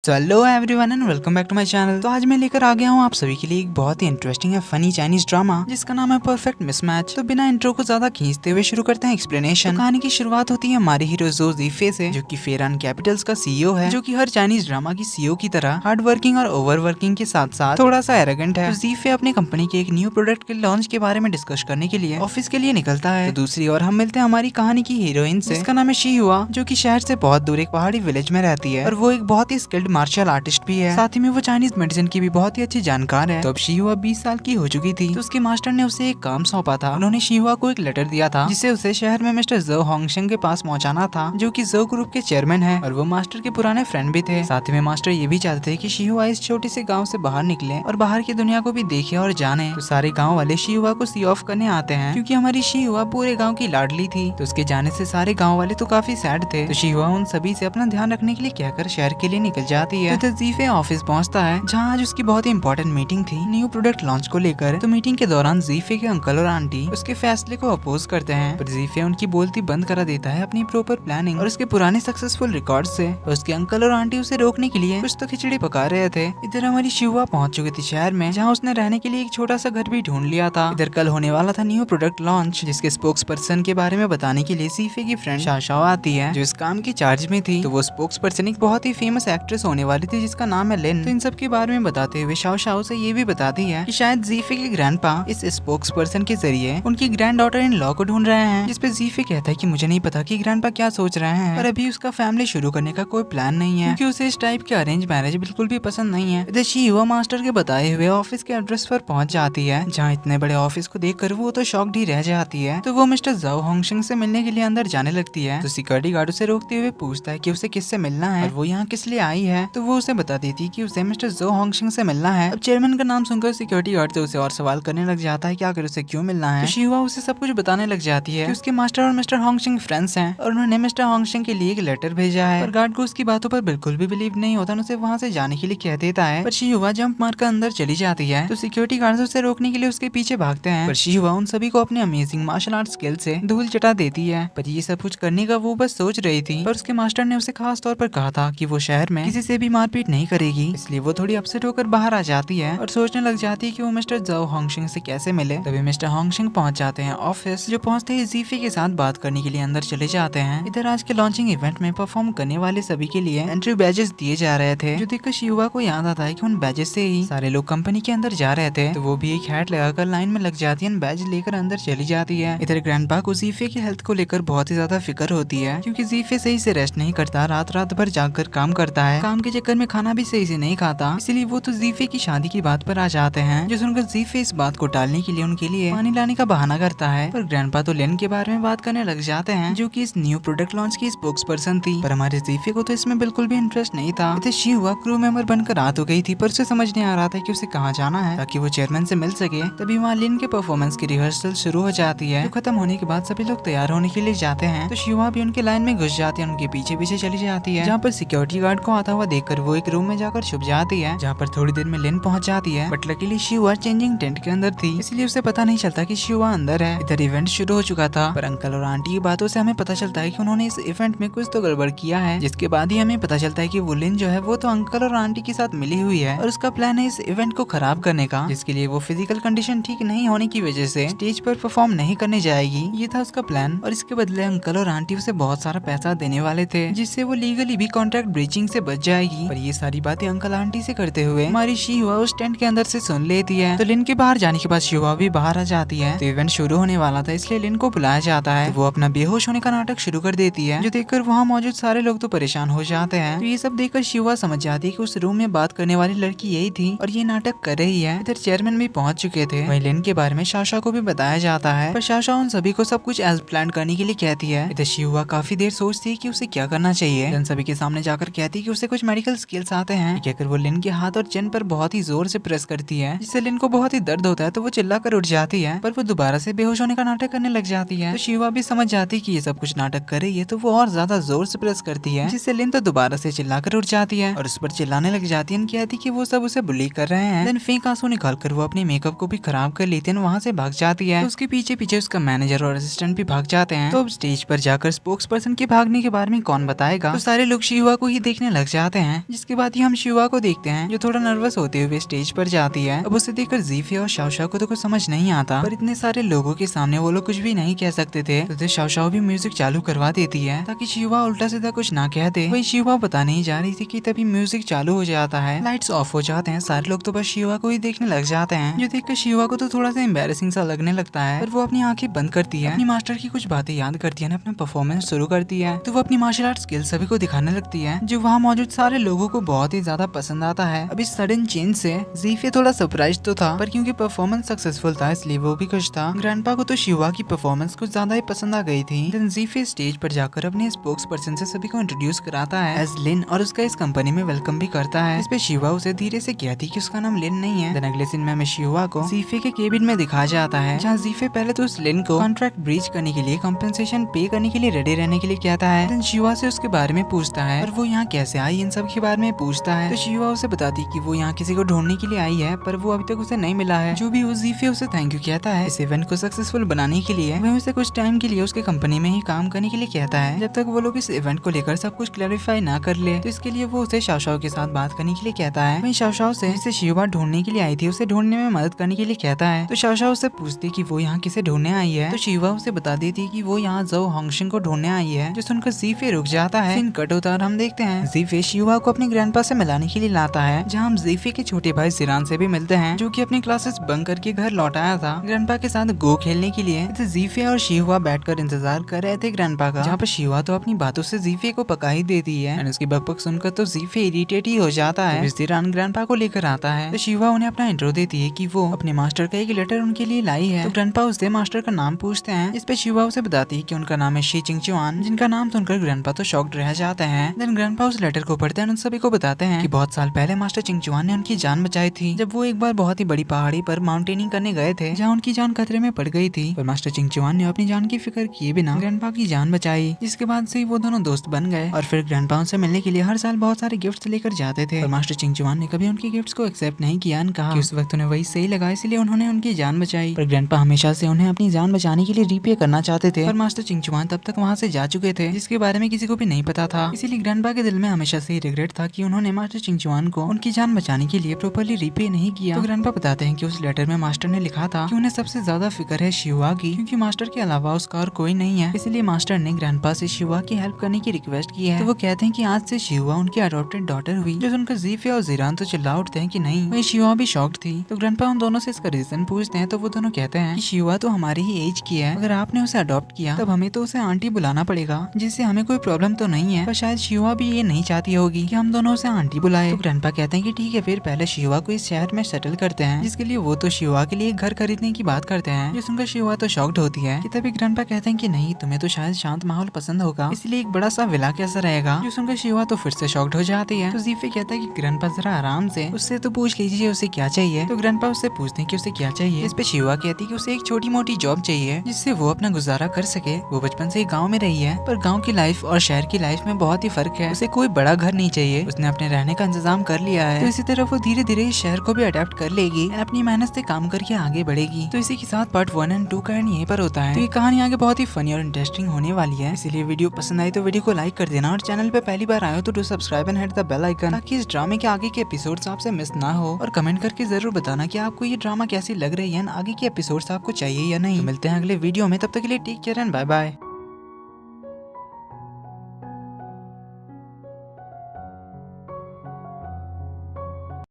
तो hello everyone and welcome back to my channel. तो आज मैं लेकर आ गया हूँ आप सभी के लिए एक बहुत ही इंटरेस्टिंग है फनी चाइनीज ड्रामा जिसका नाम है परफेक्ट मिसमैच। तो बिना इंट्रो को ज्यादा खींचते हुए शुरू करते हैं एक्सप्लेनेशन। तो कहानी की शुरुआत होती है हमारे हीरो जो जीफे से, जो कि फेरान कैपिटल्स का सीईओ है, जो कि हर चाइनीज ड्रामा की सीईओ की तरह हार्ड वर्किंग और ओवर वर्किंग के साथ साथ थोड़ा सा एरोगेंट है। तो जीफे अपनी कंपनी के एक न्यू प्रोडक्ट के लॉन्च के बारे में डिस्कस करने के लिए ऑफिस के लिए निकलता है। तो दूसरी ओर हम मिलते हैं हमारी कहानी की हीरोइन से, जिसका नाम है शी हुआ, जो की शहर से बहुत दूर एक पहाड़ी विलेज में रहती है और वो एक बहुत ही स्किल्ड मार्शल आर्टिस्ट भी है। साथ ही में वो चाइनीज मेडिसिन की भी बहुत ही अच्छी जानकार है। तो अब शीहुआ 20 साल की हो चुकी थी। तो उसके मास्टर ने उसे एक काम सौंपा था। उन्होंने शीहुआ को एक लेटर दिया था जिसे उसे शहर में मिस्टर जो होंगशेंग के पास पहुंचाना था, जो कि जो ग्रुप के चेयरमैन है और वो मास्टर के पुराने फ्रेंड भी थे। साथ ही में मास्टर ये भी चाहते थे कि शीहुआ इस छोटे से गाँव से बाहर निकले और बाहर की दुनिया को भी देखे और जाने। तो सारे गाँव वाले शीहुआ को सी ऑफ करने आते हैं, क्योंकि हमारी शीहुआ पूरे गाँव की लाडली थी। तो उसके जाने से सारे गाँव वाले तो काफी सैड थे। तो शीहुआ उन सभी से अपना ध्यान रखने के लिए कहकर शहर के लिए निकल जाती है। तो जीफे ऑफिस पहुंचता है, जहाँ आज उसकी बहुत ही इंपॉर्टेंट मीटिंग थी न्यू प्रोडक्ट लॉन्च को लेकर। तो मीटिंग के दौरान जीफे के अंकल और आंटी उसके फैसले को अपोज करते हैं, पर जीफे उनकी बोलती बंद करा देता है अपनी प्रॉपर प्लानिंग और उसके पुराने सक्सेसफुल रिकॉर्ड से। और उसके अंकल और आंटी उसे रोकने के लिए कुछ तो खिचड़ी पका रहे थे। इधर हमारी शिवा पहुंच चुकी थी शहर में, जहाँ उसने रहने के लिए एक छोटा सा घर भी ढूंढ लिया था। इधर कल होने वाला था न्यू प्रोडक्ट लॉन्च, जिसके स्पोक्स पर्सन के बारे में बताने के लिए जीफे की फ्रेंड शाशाओ आती है, जो इस काम की चार्ज में थी। तो वो स्पोक्स पर्सन एक बहुत ही फेमस एक्ट्रेस होने वाली थी जिसका नाम है लिन। तो इन सब के बारे में बताते हुए शाओ से ये भी बताती है कि शायद जीफे के ग्रैंडपा इस स्पोक्स पर्सन के जरिए उनकी ग्रैंड डॉटर इन लॉ को ढूंढ रहे हैं। जिसपे जीफे कहता है कि मुझे नहीं पता कि ग्रैंडपा क्या सोच रहे हैं, पर अभी उसका फैमिली शुरू करने का कोई प्लान नहीं है, क्योंकि उसे इस टाइप के अरेंज मैरिज बिल्कुल भी पसंद नहीं है। इधर शी युवा मास्टर के बताए हुए ऑफिस के एड्रेस पर पहुंच जाती है, जहाँ इतने बड़े ऑफिस को देखकर वो तो शॉक्ड ही रह जाती है। तो वो मिस्टर जाओ होंगशेंग से मिलने के लिए अंदर जाने लगती है। तो सिक्योरिटी गार्ड उसे रोकते हुए पूछता है कि उसे किससे मिलना है और वो यहाँ किस लिए आई है। तो वो उसे बता देती है कि उसे मिस्टर जो होंगशेंग से मिलना है। अब चेयरमैन का नाम सुनकर सिक्योरिटी गार्ड से उसे और सवाल करने लग जाता है कि आखिर उसे क्यों मिलना है। तो शिवा उसे सब कुछ बताने लग जाती है कि उसके मास्टर और मिस्टर होंगशेंग फ्रेंड्स हैं और उन्होंने मिस्टर होंगशेंग के लिए एक लेटर भेजा है। पर गार्ड को उसकी बातों पर बिल्कुल भी बिलीव नहीं होता, उसे वहाँ से जाने के लिए कह देता है। पर शिवा जंप मारकर अंदर चली जाती है। तो सिक्योरिटी गार्ड उसे रोकने के लिए उसके पीछे भागते हैं, पर शिवा उन सभी को अपने अमेजिंग मार्शल आर्ट स्किल से धूल चटा देती है। पर ये सब कुछ करने का वो बस सोच रही थी, पर उसके मास्टर ने उसे खास तौर पर कहा था कि वो शहर में किसी से भी मारपीट नहीं करेगी। इसलिए वो थोड़ी अपसेट होकर बाहर आ जाती है और सोचने लग जाती है कि वो मिस्टर जाओ होंगशेंग से कैसे मिले। तभी मिस्टर होंगशेंग पहुंच जाते हैं ऑफिस, जो पहुंचते ही जीफे के साथ बात करने के लिए अंदर चले जाते हैं। इधर आज के लॉन्चिंग इवेंट में परफॉर्म करने वाले सभी के लिए एंट्री बैजेस दिए जा रहे थे, जो देखकर शिवा को याद आता है कि उन बैजेस से ही सारे लोग कंपनी के अंदर जा रहे थे। तो वो भी एक हैट लगाकर लाइन में लग जाती है, बैज लेकर अंदर चली जाती है। इधर ग्रैंडपा को जीफे की हेल्थ को लेकर बहुत ही ज्यादा फिक्र होती है, क्योंकि जीफे सही से रेस्ट नहीं करता, रात रात भर जागकर काम करता है, काम के चक्कर में खाना भी सही से नहीं खाता। इसीलिए वो तो जीफे की शादी की बात पर आ जाते हैं, जो सुनकर जीफे इस बात को टालने के लिए उनके लिए पानी लाने का बहाना करता है। पर ग्रैंडपा तो लेन के बारे में बात करने लग जाते हैं, जो कि इस न्यू प्रोडक्ट लॉन्च की स्पोक्स पर्सन थी। पर हमारे जीफे को तो इसमें बिल्कुल भी इंटरेस्ट नहीं था। इसे शी हुआ क्रू मेंबर बनकर रात हो गई थी, पर उसे समझ नहीं आ रहा था कि उसे कहाँ जाना है ताकि वो चेयरमैन से मिल सके। तभी वहाँ लिन के परफॉर्मेंस की रिहर्सल शुरू हो जाती है। तो खत्म होने के बाद सभी लोग तैयार होने के लिए जाते हैं। तो शिवा भी उनके लाइन में घुस जाती है, उनके पीछे पीछे चली जाती है, जहाँ पर सिक्योरिटी गार्ड को आता हुआ देखकर वो एक रूम में जाकर छुप जाती है, जहाँ पर थोड़ी देर में लिन पहुंच जाती है। But luckily Shiva changing tent के अंदर थी, इसलिए उसे पता नहीं चलता कि शिवा अंदर है। इधर इवेंट शुरू हो चुका था, पर अंकल और आंटी की बातों से हमें पता चलता है कि उन्होंने इस इवेंट में कुछ तो गड़बड़ किया है, जिसके बाद ही हमें पता चलता है कि वो लिन जो है वो तो अंकल और आंटी के साथ मिली हुई है और उसका प्लान है इस इवेंट को खराब करने का, जिसके लिए वो फिजिकल कंडीशन ठीक नहीं होने की वजह से स्टेज पर परफॉर्म नहीं करने जाएगी। ये था उसका प्लान, और इसके बदले अंकल और आंटी उसे बहुत सारा पैसा देने वाले थे, जिससे वो लीगली भी कॉन्ट्रैक्ट ब्रीचिंग से बच जाएगी। पर ये सारी बातें अंकल आंटी से करते हुए हमारी शिवा उस टेंट के अंदर से सुन लेती है। तो लिन के बाहर जाने के बाद शिवा भी बाहर आ जाती है। तो इवेंट शुरू होने वाला था, इसलिए लिन को बुलाया जाता है। तो वो अपना बेहोश होने का नाटक शुरू कर देती है, जो देखकर वहाँ मौजूद सारे लोग तो परेशान हो जाते हैं। तो ये सब देखकर शिवा समझ जाती है कि उस रूम में बात करने वाली लड़की यही थी और ये नाटक कर रही है। इधर चेयरमैन भी पहुंच चुके थे। वहीं लिन के बारे में शाशा को भी बताया जाता है, पर शाशा उन सभी को सब कुछ एज प्लान करने के लिए कहती है। इधर शिवा काफी देर सोचती है कि उसे क्या करना चाहिए। लिन सभी के सामने जाकर कहती है कि उसे कुछ मेडिकल स्किल्स आते हैं। कहकर वो लिन के हाथ और चिन पर बहुत ही जोर से प्रेस करती है, जिससे लिन को बहुत ही दर्द होता है। तो वो चिल्लाकर उठ जाती है, पर वो दोबारा से बेहोश होने का नाटक करने लग जाती है। तो शिवा भी समझ जाती है कि ये सब कुछ नाटक कर रही है, तो वो और ज्यादा जोर से प्रेस करती है, जिससे लिन तो दोबारा से चिल्लाकर उठ जाती है और उस पर चिल्लाने लग जाती है, कहती कि वो सब उसे बुली कर रहे हैं। देन फेक आंसू निकालकर वो अपनी मेकअप को भी खराब कर लेती है, वहाँ से भाग जाती है। तो उसके पीछे पीछे उसका मैनेजर और असिस्टेंट भी भाग जाते हैं। तो अब स्टेज पर जाकर स्पोक्स पर्सन के भागने के बारे में कौन बताएगा। तो सारे लोग शिवा को ही देखने लग जाते जाते हैं, जिसके बाद ही हम शिवा को देखते हैं जो थोड़ा नर्वस होते हुए स्टेज पर जाती है। अब उसे देखकर जीफे और शाओशाओ को तो कुछ समझ नहीं आता, पर इतने सारे लोगों के सामने वो लोग कुछ भी नहीं कह सकते थे, तो शाओशाओ भी म्यूजिक चालू करवा देती है ताकि शिवा उल्टा सीधा कुछ ना कह दे। वही शिवा बता नहीं जा रही थी कि तभी म्यूजिक चालू हो जाता है, लाइट्स ऑफ हो जाते हैं, सारे लोग तो बस शिवा को ही देखने लग जाते हैं, जो देखकर शिवा को तो थोड़ा सा एम्बैरेसिंग सा लगने लगता है। पर वो अपनी आंखें बंद करती है, अपनी मास्टर की कुछ बातें याद करती है, अपना परफॉर्मेंस शुरू करती है, तो वो अपनी मार्शल आर्ट स्किल सभी को दिखाने लगती है, जो वहाँ मौजूद सारे लोगों को बहुत ही ज्यादा पसंद आता है। अब इस सडन चेंज से जीफे थोड़ा सरप्राइज तो था, पर क्योंकि परफॉर्मेंस सक्सेसफुल था इसलिए वो भी खुश था। ग्रैंडपा को तो शिवा की परफॉर्मेंस कुछ ज्यादा ही पसंद आ गई थी। देन जीफे स्टेज पर जाकर अपने स्पोक्स पर्सन से सभी को इंट्रोड्यूस कराता है एज लिन, और उसका इस कंपनी में वेलकम भी करता है। इस पे शिवा उसे धीरे से कहती कि उसका नाम लिन नहीं है। देन अगले सीन में हमें शिवा को जीफे के केबिन में दिखाया जाता है, जहाँ जीफे पहले तो उस लिन को कॉन्ट्रैक्ट ब्रीच करने के लिए कंपनसेशन पे करने के लिए रेडी रहने के लिए कहता है। देन शिवा से उसके बारे में पूछता है और वो यहाँ कैसे आई इन सब के बारे में पूछता है, तो शिवा उसे बताती कि वो यहाँ किसी को ढूंढने के लिए आई है, पर वो अभी तक उसे नहीं मिला है। जो भी जीफे उसे थैंक यू कहता है इस इवेंट को सक्सेसफुल बनाने के लिए। वह उसे कुछ टाइम के लिए उसके कंपनी में ही काम करने के लिए कहता है, जब तक वो लोग इस इवेंट को लेकर सब कुछ क्लैरिफाई ना कर ले। तो इसके लिए वो उसे शाओशाओ के साथ बात करने के लिए कहता है। वहीं शाओशाओ से जिसे शिवा ढूंढने के लिए आई थी उसे ढूंढने में मदद करने के लिए कहता है, तो शाओशाओ से पूछती कि वो यहाँ किसे ढूंढने आई है, तो शिवा उसे बता देती कि वो यहाँ ज़ो होंगशिंग को ढूंढने आई है, जो सुनकर जीफे रुक जाता है। सीन कट होता है और हम देखते हैं जीफे शिवा को अपने ग्रैंडपा से मिलाने के लिए लाता है, जहाँ हम जीफे के छोटे भाई जिरान से भी मिलते हैं, जो कि अपनी क्लासेस बंक करके घर लौट आया था ग्रैंडपा के साथ गो खेलने के लिए। जीफे और शिवा बैठकर इंतजार कर रहे थे ग्रैंडपा का, जहाँ पर शिवा तो अपनी बातों से जीफे को पका ही देती है। उसकी बकबक सुनकर तो जीफे इरिटेट ही हो जाता है। जिरान ग्रैंडपा को लेकर आता है, तो शिवा उन्हें अपना इंट्रो देती है कि वो अपने मास्टर का एक लेटर उनके लिए लाई है। तो ग्रैंडपा उससे मास्टर का नाम पूछते हैं, इस पे शिवा उसे बताती है कि उनका नाम है शी चिंगचुआन, जिनका नाम सुनकर ग्रैंडपा तो शॉक्ड रह जाते हैं। देन ग्रैंडपा उस लेटर को पढ़ते हैं, उन सभी को बताते हैं कि बहुत साल पहले मास्टर चिंगचुआन ने उनकी जान बचाई थी, जब वो एक बार बहुत ही बड़ी पहाड़ी पर माउंटेनिंग करने गए थे, जहाँ उनकी जान खतरे में पड़ गई थी, पर मास्टर चिंगचुआन ने अपनी जान की फिक्र किए बिना ग्रैंडपा की जान बचाई, जिसके बाद से वो दोनों दोस्त बन गए। और फिर ग्रैंडपा उनसे मिलने के लिए हर साल बहुत सारे गिफ्ट्स लेकर जाते थे, पर मास्टर चिंगचुआन ने कभी उनके गिफ्ट्स को एक्सेप्ट नहीं किया, कहा कि उस वक्त उन्हें वही सही लगा, इसलिए उन्होंने उनकी जान बचाई। पर ग्रैंडपा हमेशा से उन्हें अपनी जान बचाने के लिए रीपे करना चाहते थे, पर मास्टर चिंगचुआन तब तक वहाँ से जा चुके थे, जिसके बारे में किसी को भी नहीं पता था। इसीलिए ग्रैंडपा के दिल में हमेशा से रिग्रेट था कि उन्होंने मास्टर चिंगचुआन को उनकी जान बचाने के लिए प्रॉपर्ली रीपे नहीं किया। तो ग्रैंडपा बताते हैं कि उस लेटर में मास्टर ने लिखा था कि उन्हें सबसे ज्यादा फिक्र है शिवा की, क्योंकि मास्टर के अलावा उसका और कोई नहीं है। इसलिए मास्टर ने ग्रैंडपा से शिवा की हेल्प करने की रिक्वेस्ट की है। तो वो कहते हैं कि आज से शिवा उनकी अडॉप्टेड डॉटर हुई, जो सुनकर जीफे और जिरान तो चिल्ला उठते हैं कि नहीं। वही शिवा भी शॉक्ड थी। तो ग्रैंडपा उन दोनों से इसका रीजन पूछते हैं, तो वो दोनों कहते हैं कि शिवा तो हमारी ही एज की है, अगर आपने उसे अडॉप्ट किया तब हमें तो उसे आंटी बुलाना पड़ेगा, जिससे हमें कोई प्रॉब्लम तो नहीं है, पर शायद शिवा भी ये नहीं चाहती होगी कि हम दोनों उसे आंटी बुलाए। तो ग्रैंडपा कहते हैं कि ठीक है, फिर पहले शिवा को इस शहर में सेटल करते हैं, जिसके लिए वो तो शिवा के लिए घर खरीदने की बात करते हैं, जो सुनकर शिवा तो शॉक्ड होती है। कि तभी ग्रैंडपा कहते हैं कि नहीं, तुम्हें तो शायद शांत माहौल पसंद होगा, इसलिए एक बड़ा सा विला कैसा रहेगा, जो सुनकर शिवा तो फिर से शॉक्ड हो जाती है। तो जीफे कहता है कि ग्रैंडपा जरा आराम से उससे तो पूछ लीजिए उसे क्या चाहिए। तो ग्रैंडपा उससे पूछते हैं कि उसे क्या चाहिए। इस पे शिवा कहती है कि उसे एक छोटी मोटी जॉब चाहिए, जिससे वो अपना गुजारा कर सके। वो बचपन से गाँव में रही है, पर गाँव की लाइफ और शहर की लाइफ में बहुत ही फर्क है। उसे कोई बड़ा घर नहीं चाहिए, उसने अपने रहने का इंतजाम कर लिया है। तो इसी तरह वो धीरे धीरे इस शहर को भी अडेप्ट कर लेगी और अपनी मेहनत से काम करके आगे बढ़ेगी। तो इसी के साथ पार्ट 1 और 2 का एंड यहीं पर होता है। तो ये कहानी आगे बहुत ही फनी और इंटरेस्टिंग होने वाली है, इसीलिए वीडियो पसंद आई तो वीडियो को लाइक कर देना, और चैनल पे पहली बार आए हो तो do subscribe and hit the bell icon, ताकि इस ड्रामे के आगे के एपिसोड्स आपसे मिस ना हो। और कमेंट करके जरूर बताना कि आपको ये ड्रामा कैसी लग रही है, आगे के एपिसोड्स आपको चाहिए या नहीं। तो मिलते हैं अगले वीडियो में, तब तक के लिए take care and bye bye.